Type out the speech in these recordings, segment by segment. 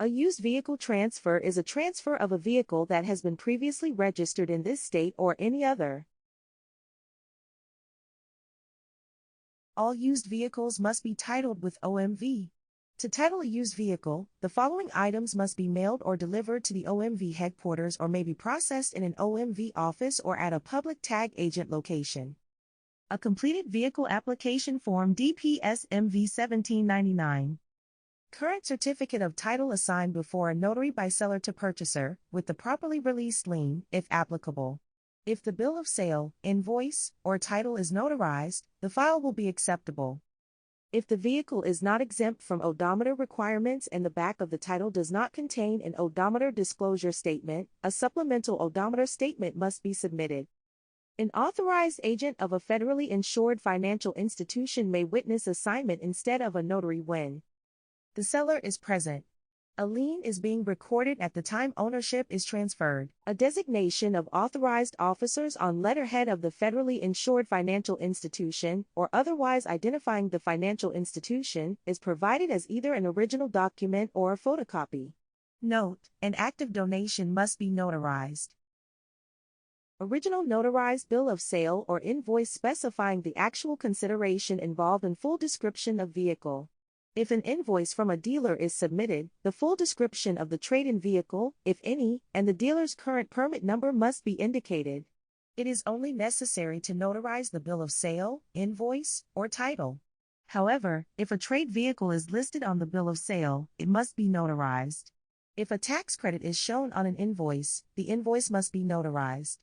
A used vehicle transfer is a transfer of a vehicle that has been previously registered in this state or any other. All used vehicles must be titled with OMV. To title a used vehicle, the following items must be mailed or delivered to the OMV headquarters or may be processed in an OMV office or at a public tag agent location. A completed vehicle application form DPS MV 1799. Current certificate of title assigned before a notary by seller to purchaser, with the properly released lien, if applicable. If the bill of sale, invoice, or title is notarized, the file will be acceptable. If the vehicle is not exempt from odometer requirements and the back of the title does not contain an odometer disclosure statement, a supplemental odometer statement must be submitted. An authorized agent of a federally insured financial institution may witness assignment instead of a notary when the seller is present. A lien is being recorded at the time ownership is transferred. A designation of authorized officers on letterhead of the federally insured financial institution, or otherwise identifying the financial institution, is provided as either an original document or a photocopy. Note: an active donation must be notarized. Original notarized bill of sale or invoice specifying the actual consideration involved and full description of vehicle. If an invoice from a dealer is submitted, the full description of the trade-in vehicle, if any, and the dealer's current permit number must be indicated. It is only necessary to notarize the bill of sale, invoice, or title. However, if a trade vehicle is listed on the bill of sale, it must be notarized. If a tax credit is shown on an invoice, the invoice must be notarized.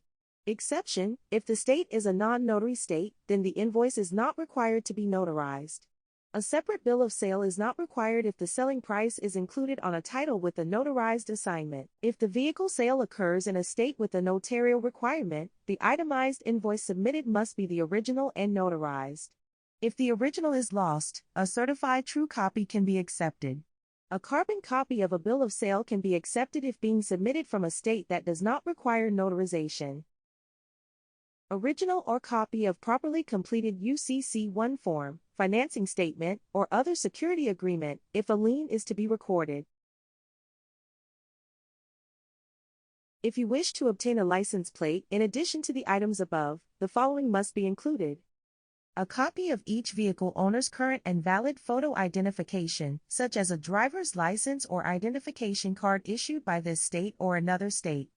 Exception: if the state is a non-notary state, then the invoice is not required to be notarized. A separate bill of sale is not required if the selling price is included on a title with a notarized assignment. If the vehicle sale occurs in a state with a notarial requirement, the itemized invoice submitted must be the original and notarized. If the original is lost, a certified true copy can be accepted. A carbon copy of a bill of sale can be accepted if being submitted from a state that does not require notarization. Original or copy of properly completed UCC-1 form, financing statement, or other security agreement, if a lien is to be recorded. If you wish to obtain a license plate, in addition to the items above, the following must be included: a copy of each vehicle owner's current and valid photo identification, such as a driver's license or identification card issued by this state or another state,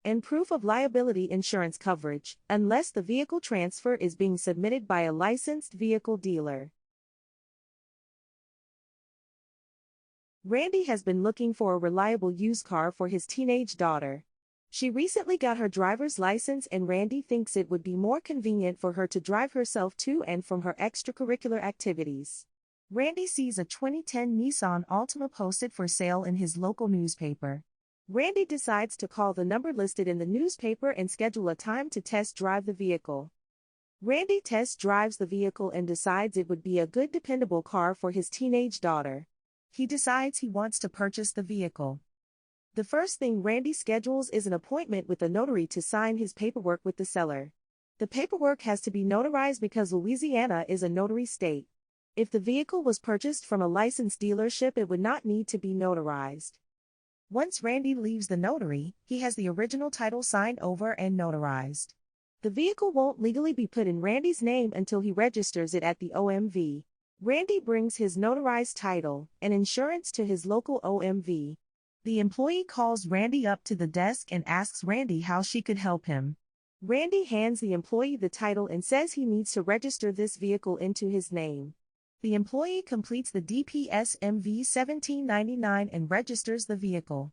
and proof of liability insurance coverage, unless the vehicle transfer is being submitted by a licensed vehicle dealer. Randy has been looking for a reliable used car for his teenage daughter. She recently got her driver's license and Randy thinks it would be more convenient for her to drive herself to and from her extracurricular activities. Randy sees a 2010 Nissan Altima posted for sale in his local newspaper. Randy decides to call the number listed in the newspaper and schedule a time to test drive the vehicle. Randy test drives the vehicle and decides it would be a good dependable car for his teenage daughter. He decides he wants to purchase the vehicle. The first thing Randy schedules is an appointment with a notary to sign his paperwork with the seller. The paperwork has to be notarized because Louisiana is a notary state. If the vehicle was purchased from a licensed dealership, it would not need to be notarized. Once Randy leaves the notary, he has the original title signed over and notarized. The vehicle won't legally be put in Randy's name until he registers it at the OMV. Randy brings his notarized title and insurance to his local OMV. The employee calls Randy up to the desk and asks Randy how she could help him. Randy hands the employee the title and says he needs to register this vehicle into his name. The employee completes the DPS MV 1799 and registers the vehicle.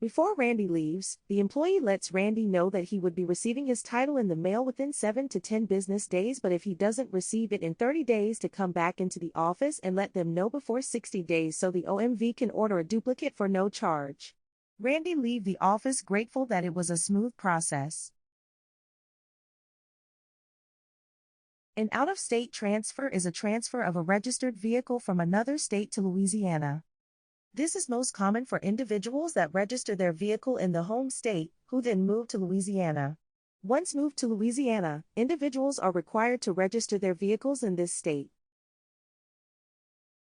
Before Randy leaves, the employee lets Randy know that he would be receiving his title in the mail within 7 to 10 business days, but if he doesn't receive it in 30 days to come back into the office and let them know before 60 days so the OMV can order a duplicate for no charge. Randy leaves the office grateful that it was a smooth process. An out-of-state transfer is a transfer of a registered vehicle from another state to Louisiana. This is most common for individuals that register their vehicle in the home state, who then move to Louisiana. Once moved to Louisiana, individuals are required to register their vehicles in this state.